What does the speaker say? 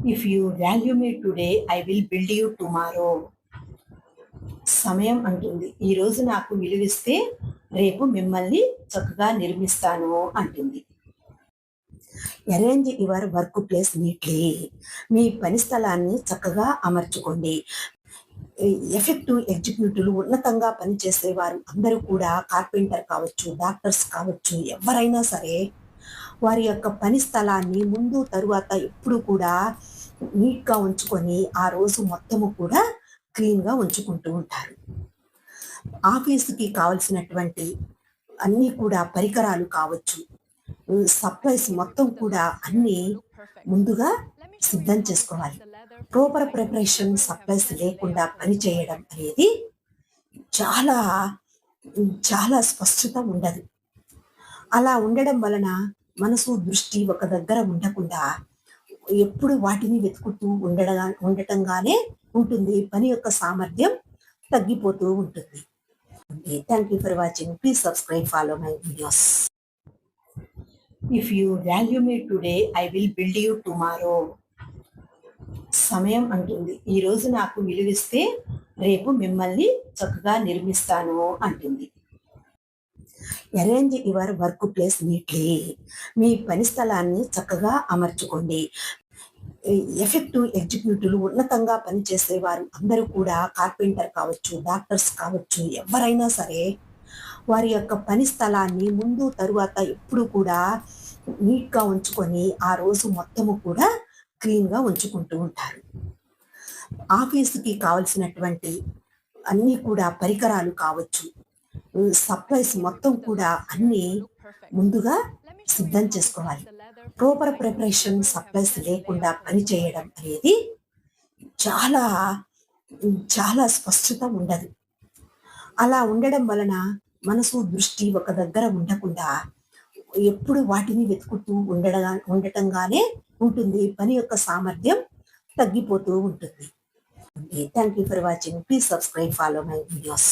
If you value me today I will build you tomorrow. సమయం అంటుంది, ఈ రోజు నాకు విలువిస్తే రేపు మిమ్మల్ని చక్కగా నిర్మిస్తాను అంటుంది. Arrange your workplace neatly. మీ పని స్థలాన్ని చక్కగా అమర్చుకోండి. ఎఫెక్టివ్ ఎగ్జిక్యూటివ్లు, ఉన్నతంగా పనిచేసేవారు అందరూ కూడా కార్పెంటర్ కావచ్చు, డాక్టర్స్ కావచ్చు, ఎవరైనా సరే వారి యొక్క పని స్థలాన్ని ముందు తరువాత ఎప్పుడు కూడా నీట్‌గా ఉంచుకొని, ఆ రోజు మొత్తము కూడా క్లీన్‌గా ఉంచుకుంటూ ఉంటారు. ఆఫీస్‌కి కావాల్సినటువంటి అన్నీ కూడా పరికరాలు కావచ్చు, సప్లైస్ మొత్తం కూడా అన్నీ ముందుగా సిద్ధం చేసుకోవాలి. ప్రాపర్ ప్రిపరేషన్ సప్లైస్ లేకుండా పని చేయడం అనేది చాలా చాలా స్పష్టత ఉండదు. అలా ఉండడం వలన మనసు, దృష్టి ఒక దగ్గర ఉండకుండా ఎప్పుడు వాటిని వెతుకుతూ ఉండటంగానే ఉంటుంది. పని యొక్క సామర్థ్యం తగ్గిపోతూ ఉంటుంది. Thank you for watching. Please subscribe, follow my videos. If you value me today I will build you tomorrow. సమయం అంటుంది, ఈ రోజు నాకు విలువిస్తే రేపు మిమ్మల్ని చక్కగా నిర్మిస్తాను అంటుంది. Arrange your workplace neatly. మీ పని స్థలాన్ని చక్కగా అమర్చుకోండి. ఎఫెక్టివ్ ఎగ్జిక్యూటివ్లు, ఉన్నతంగా పనిచేసేవారు అందరూ కూడా కార్పెంటర్ కావచ్చు, డాక్టర్స్ కావచ్చు, ఎవరైనా సరే వారి యొక్క పని స్థలాన్ని ముందు తరువాత ఎప్పుడు కూడా నీట్‌గా ఉంచుకొని, ఆ రోజు మొత్తము కూడా క్లీన్‌గా ఉంచుకుంటూ ఉంటారు. ఆఫీస్‌కి కావాల్సినటువంటి అన్నీ కూడా పరికరాలు కావచ్చు, సప్లైస్ మొత్తం కూడా అన్నీ ముందుగా సిద్ధం చేసుకోవాలి. ప్రాపర్ ప్రిపరేషన్ సప్లైస్ లేకుండా పని చేయడం అనేది చాలా చాలా స్పష్టత ఉండదు. అలా ఉండడం వలన మనసు, దృష్టి ఒక దగ్గర ఉండకుండా ఎప్పుడు వాటిని వెతుకుతూ ఉండటంగానే ఉంటుంది. పని యొక్క సామర్థ్యం తగ్గిపోతూ ఉంటుంది. Thank you for watching. Please subscribe, follow my videos.